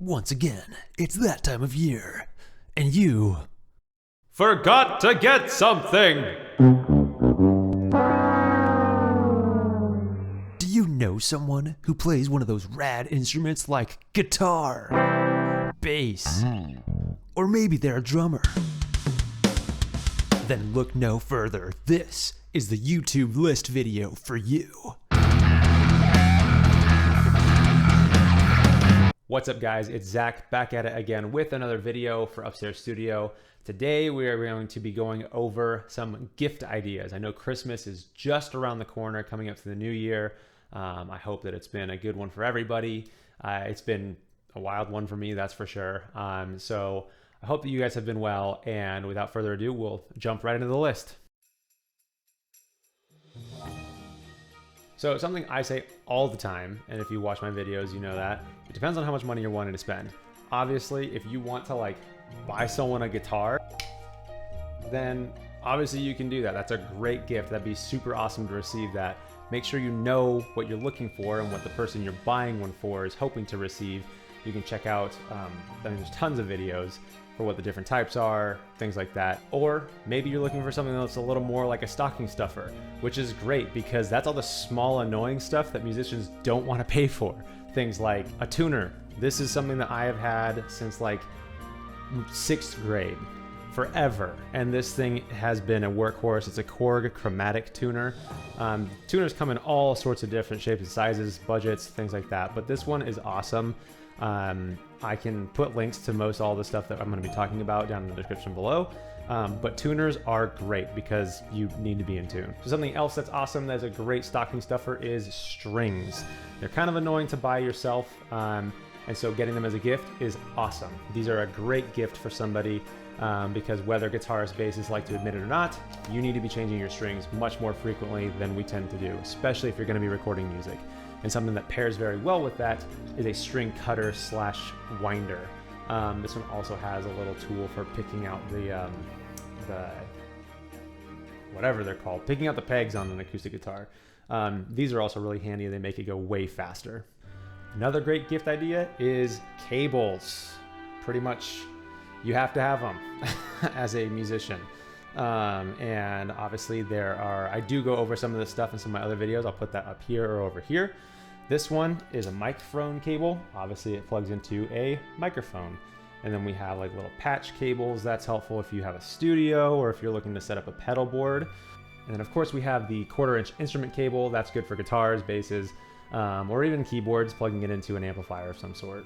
Once again, it's that time of year, and you forgot to get something! Do you know someone who plays one of those rad instruments like guitar, bass, or maybe they're a drummer? Then look no further. This is the YouTube list video for you. What's up, guys? It's Zach back at it again with another video for Upstairs Studio. Today we are going to be going over some gift ideas. I know Christmas is just around the corner, coming up to the new year. I hope that it's been a good one for everybody. It's been a wild one for me, that's for sure. So I hope that you guys have been well, and without further ado, we'll jump right into the list. So something I say all the time, and if you watch my videos, you know that, it depends on how much money you're wanting to spend. Obviously, if you want to buy someone a guitar, then obviously you can do that. That's a great gift. That'd be super awesome to receive that. Make sure you know what you're looking for and what the person you're buying one for is hoping to receive. You can check out, there's tons of videos for what the different types are, things like that. Or maybe you're looking for something that's a little more like a stocking stuffer, which is great because that's all the small annoying stuff that musicians don't want to pay for. Things like a tuner. This is something that I have had since like 6th grade, forever. And this thing has been a workhorse. It's a Korg chromatic tuner. Tuners come in all sorts of different shapes and sizes, budgets, things like that. But this one is awesome. I can put links to most all the stuff that I'm going to be talking about down in the description below. But tuners are great because you need to be in tune. So something else that's awesome that's a great stocking stuffer is strings. They're kind of annoying to buy yourself, and so getting them as a gift is awesome. These are a great gift for somebody because whether guitarists, bassists like to admit it or not, you need to be changing your strings much more frequently than we tend to do, especially if you're going to be recording music. And something that pairs very well with that is a string cutter / winder. This one also has a little tool for picking out the whatever they're called, picking out the pegs on an acoustic guitar. These are also really handy. They make it go way faster. Another great gift idea is cables. Pretty much you have to have them as a musician. And obviously I do go over some of this stuff in some of my other videos. I'll put that up here or over here. This one is a microphone cable. Obviously it plugs into a microphone. And then we have like little patch cables. That's helpful if you have a studio or if you're looking to set up a pedal board. And then of course we have the 1/4-inch instrument cable. That's good for guitars, basses, or even keyboards, plugging it into an amplifier of some sort.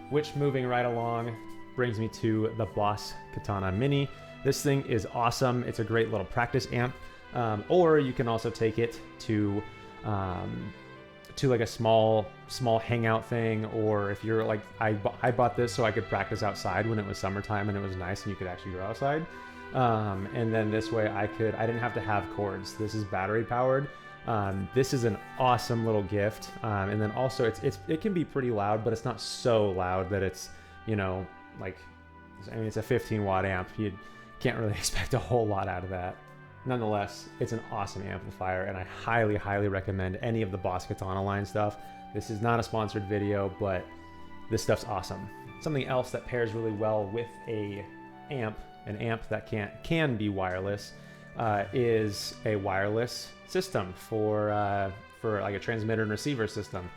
Which, moving right along, brings me to the Boss Katana Mini. This thing is awesome. It's a great little practice amp. Or you can also take it to like a small hangout thing, or if you're like, I bought this so I could practice outside when it was summertime and it was nice and you could actually go outside. And then this way I didn't have to have cords. This is battery powered. This is an awesome little gift. And then also it can be pretty loud, but it's not so loud that it's, it's a 15-watt amp. You can't really expect a whole lot out of that. Nonetheless, it's an awesome amplifier, and I highly, highly recommend any of the Boss Katana line stuff. This is not a sponsored video, but this stuff's awesome. Something else that pairs really well with an amp that can be wireless, is a wireless system for like a transmitter and receiver system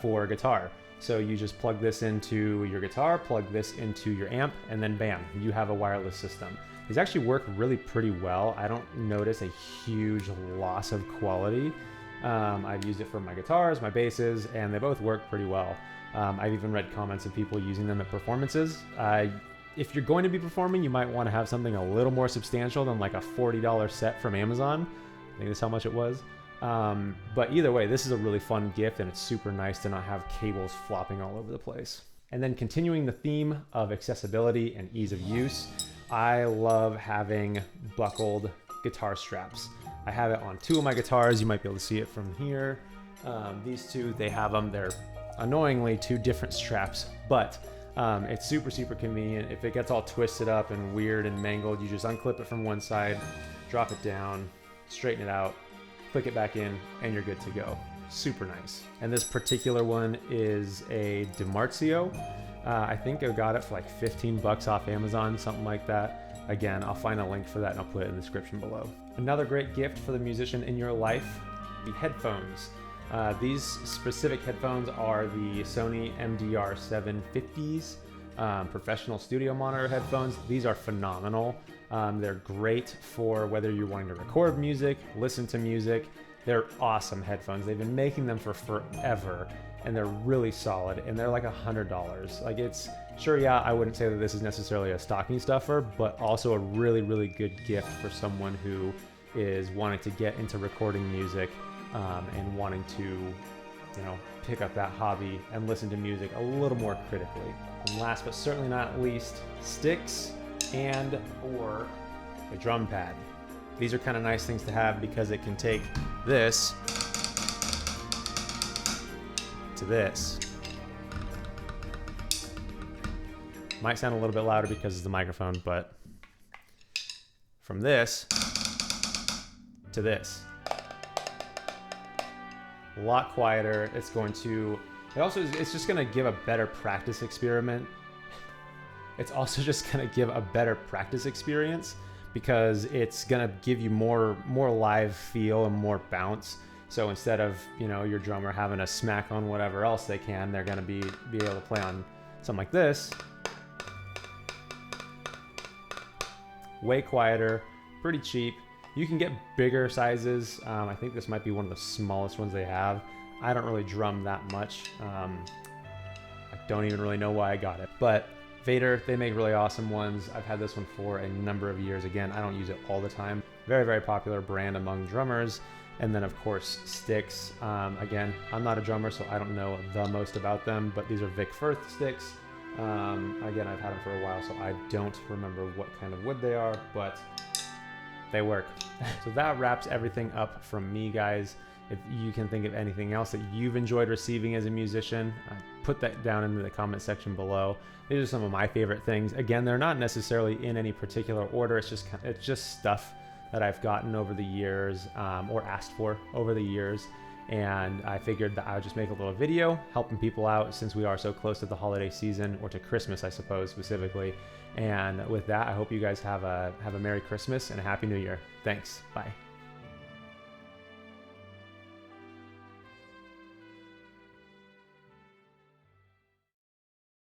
for guitar. So you just plug this into your guitar, plug this into your amp, and then bam, you have a wireless system. These actually work really pretty well. I don't notice a huge loss of quality. I've used it for my guitars, my basses, and they both work pretty well. I've even read comments of people using them at performances. If you're going to be performing, you might want to have something a little more substantial than like a $40 set from Amazon. I think that's how much it was. But either way, this is a really fun gift, and it's super nice to not have cables flopping all over the place. And then continuing the theme of accessibility and ease of use, I love having buckled guitar straps. I have it on 2 of my guitars. You might be able to see it from here. These two, they have them. They're annoyingly 2 different straps, but it's super, super convenient. If it gets all twisted up and weird and mangled, you just unclip it from one side, drop it down, straighten it out, click it back in, and you're good to go. Super nice. And this particular one is a Dimarzio I think I got it for like 15 bucks off Amazon, something like that. Again, I'll find a link for that and I'll put it in the description below. Another great gift for the musician in your life, the headphones. These specific headphones are the Sony MDR 750s, professional studio monitor headphones. These are phenomenal. They're great for whether you're wanting to record music, listen to music. They're awesome headphones. They've been making them for forever, and they're really solid, and they're like $100. Like, it's sure, yeah, I wouldn't say that this is necessarily a stocking stuffer, but also a really, really good gift for someone who is wanting to get into recording music and wanting to, you know, pick up that hobby and listen to music a little more critically. And last but certainly not least, sticks and or a drum pad. These are kind of nice things to have because it can take this to this. Might sound a little bit louder because it's the microphone, but from this to this. A lot quieter. It's going to, it's just going to give a better practice experiment. It's also just going to give a better practice experience because it's going to give you more live feel and more bounce. So instead of, you know, your drummer having to smack on whatever else they can, they're going to be able to play on something like this. Way quieter, pretty cheap. You can get bigger sizes. I think this might be one of the smallest ones they have. I don't really drum that much. I don't even really know why I got it, but Vader, they make really awesome ones. I've had this one for a number of years. Again, I don't use it all the time. Very, very popular brand among drummers. And then of course, sticks. Again, I'm not a drummer, so I don't know the most about them, but these are Vic Firth sticks. Again, I've had them for a while, so I don't remember what kind of wood they are, but they work. So that wraps everything up from me, guys. If you can think of anything else that you've enjoyed receiving as a musician, put that down in the comment section below. These are some of my favorite things. Again, they're not necessarily in any particular order. It's just stuff that I've gotten over the years or asked for over the years. And I figured that I would just make a little video helping people out since we are so close to the holiday season, or to Christmas, I suppose, specifically. And with that, I hope you guys have a Merry Christmas and a Happy New Year. Thanks. Bye.